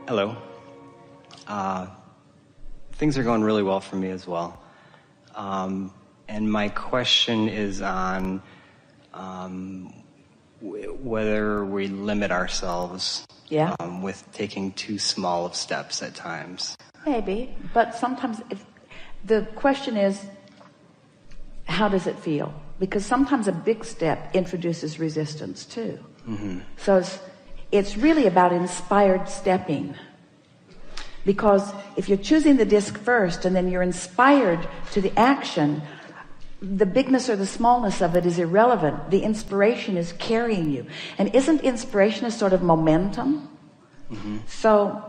Hello. Things are going really well for me as well. And my question is on whether we limit ourselves with taking too small of steps at times. Maybe, but sometimes the question is, how does it feel? Because sometimes a big step introduces resistance too. Mm-hmm. So it's really about inspired stepping. Because if you're choosing the disc first and then you're inspired to the action, the bigness or the smallness of it is irrelevant. The inspiration is carrying you. And isn't inspiration a sort of momentum? Mm-hmm. So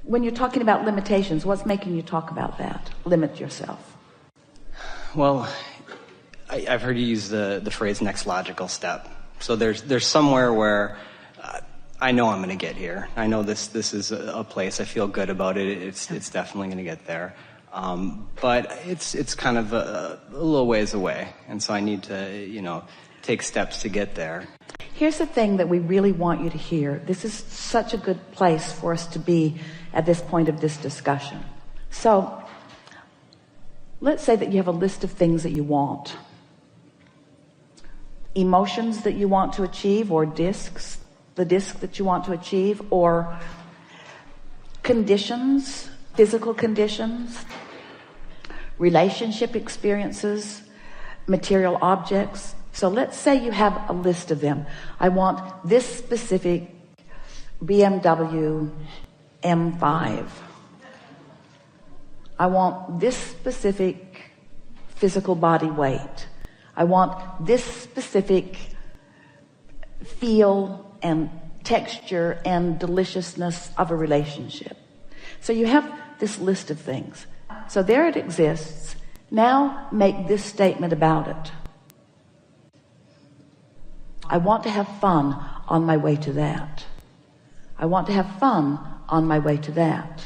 when you're talking about limitations, what's making you talk about that? Limit yourself. Well, I've heard you use the phrase next logical step. So there's somewhere where I know I'm going to get here. I know this is a place. I feel good about it. It's definitely going to get there. But it's kind of a little ways away. And so I need to, take steps to get there. Here's the thing that we really want you to hear. This is such a good place for us to be at this point of this discussion. So let's say that you have a list of things that you want. Emotions that you want to achieve, or discs, the disc that you want to achieve, or conditions, physical conditions, relationship experiences, material objects. So let's say you have a list of them. I want this specific BMW M5. I want this specific physical body weight. I want this specific feel and texture and deliciousness of a relationship. So you have this list of things. So there it exists. Now make this statement about it. I want to have fun on my way to that. I want to have fun on my way to that.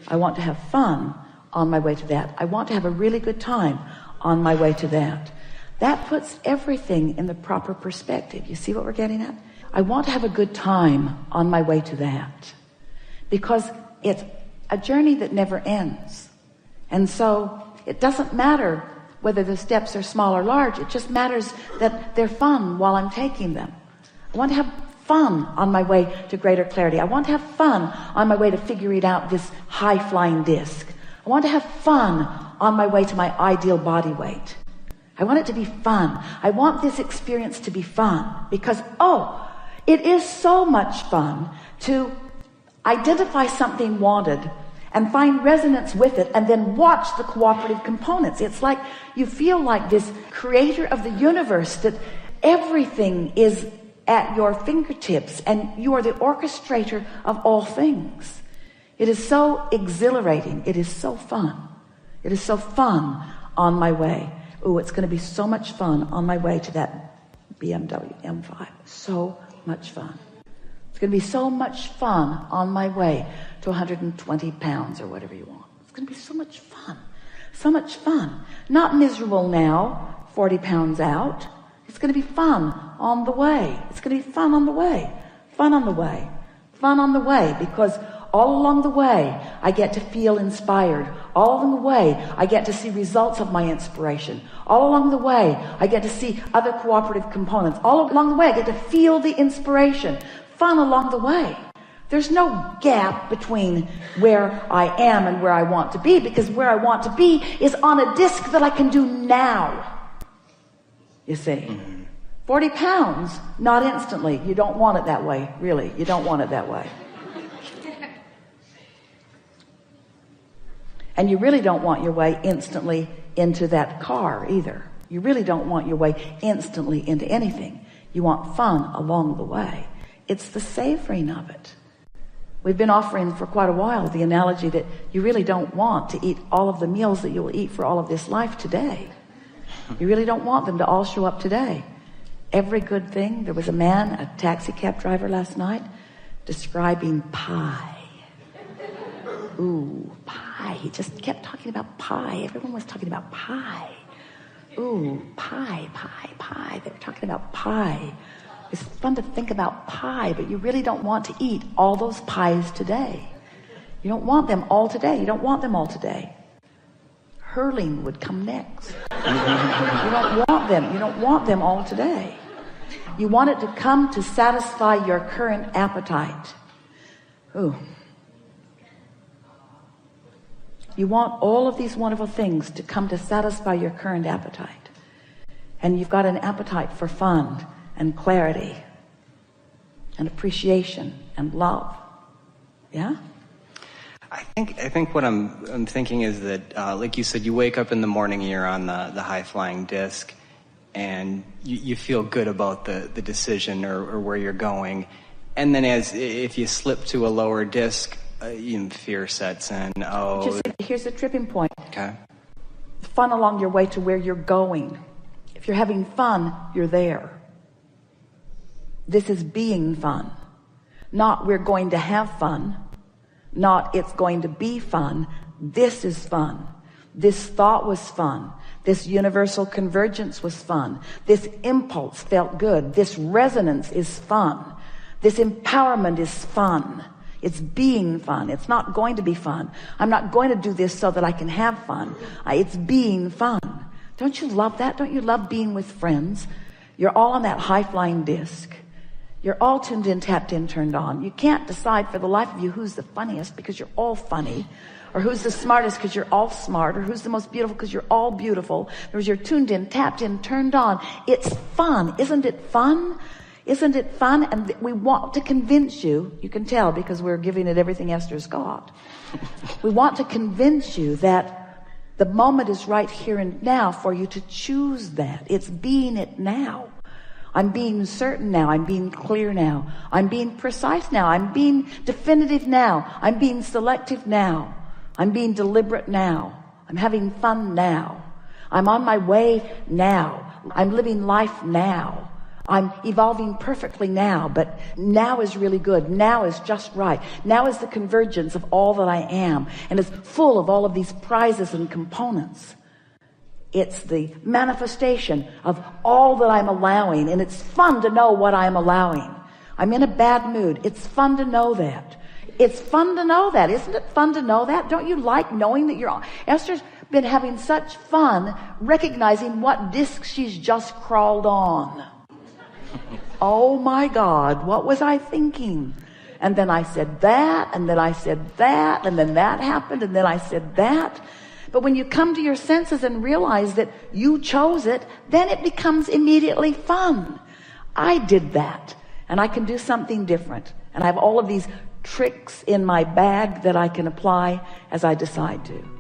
I want to have fun on my way to that. I want to have a really good time on my way to that. That puts everything in the proper perspective. You see what we're getting at? I want to have a good time on my way to that. Because it's a journey that never ends. And so it doesn't matter whether the steps are small or large. It just matters that they're fun while I'm taking them. I want to have fun on my way to greater clarity. I want to have fun on my way to figuring out this high-flying disc. I want to have fun on my way to my ideal body weight. I want it to be fun. I want this experience to be fun because, it is so much fun to identify something wanted and find resonance with it and then watch the cooperative components. It's like you feel like this creator of the universe, that everything is at your fingertips and you are the orchestrator of all things. It is so exhilarating. It is so fun. It is so fun on my way. It's going to be so much fun on my way to that BMW M5. So much fun. It's going to be so much fun on my way to 120 pounds or whatever you want. It's going to be so much fun. So much fun. Not miserable now, 40 pounds out. It's going to be fun on the way. It's going to be fun on the way. Fun on the way. Fun on the way, because all along the way, I get to feel inspired. All along the way, I get to see results of my inspiration. All along the way, I get to see other cooperative components. All along the way, I get to feel the inspiration. Fun along the way. There's no gap between where I am and where I want to be, because where I want to be is on a disc that I can do now. You see? 40 pounds, not instantly. You don't want it that way, really. You don't want it that way. And you really don't want your way instantly into that car either. You really don't want your way instantly into anything. You want fun along the way. It's the savoring of it. We've been offering for quite a while the analogy that you really don't want to eat all of the meals that you'll eat for all of this life today. You really don't want them to all show up today. Every good thing. There was a man, a taxi cab driver last night, describing pie. Ooh, pie. He just kept talking about pie. Everyone was talking about pie. Ooh, pie, pie, pie. They were talking about pie. It's fun to think about pie, but you really don't want to eat all those pies today. You don't want them all today. You don't want them all today. Hurling would come next. You don't want them. You don't want them all today. You want it to come to satisfy your current appetite. Ooh. You want all of these wonderful things to come to satisfy your current appetite. And you've got an appetite for fun and clarity and appreciation and love. Yeah? I think what I'm thinking is that, like you said, you wake up in the morning and you're on the high-flying disc, and you feel good about the decision or where you're going. And then if you slip to a lower disc, fear sets in. Here's the tripping point. Okay. Fun along your way to where you're going. If you're having fun, you're there. This is being fun. Not we're going to have fun. Not it's going to be fun. This is fun. This thought was fun. This universal convergence was fun. This impulse felt good. This resonance is fun. This empowerment is fun. It's being fun. It's not going to be fun. I'm not going to do this so that I can have fun. It's being fun. Don't you love that? Don't you love being with friends? You're all on that high-flying disc. You're all tuned in, tapped in, turned on. You can't decide for the life of you who's the funniest because you're all funny, or who's the smartest because you're all smart, or who's the most beautiful because you're all beautiful. Because you're tuned in, tapped in, turned on. It's fun. Isn't it fun? Isn't it fun? And we want to convince you, you can tell because we're giving it everything Esther's got. We want to convince you that the moment is right here and now for you to choose that. It's being it now. I'm being certain now. I'm being clear now. I'm being precise now. I'm being definitive now. I'm being selective now. I'm being deliberate now. I'm having fun now. I'm on my way now. I'm living life now. I'm evolving perfectly now, but now is really good. Now is just right. Now is the convergence of all that I am, and it's full of all of these prizes and components. It's the manifestation of all that I'm allowing, and it's fun to know what I'm allowing. I'm in a bad mood. It's fun to know that. It's fun to know that. Isn't it fun to know that? Don't you like knowing that you're... Esther's been having such fun recognizing what disc she's just crawled on. Oh my God, what was I thinking? And then I said that, and then I said that, and then that happened, and then I said that. But when you come to your senses and realize that you chose it, then it becomes immediately fun. I did that, and I can do something different. And I have all of these tricks in my bag that I can apply as I decide to.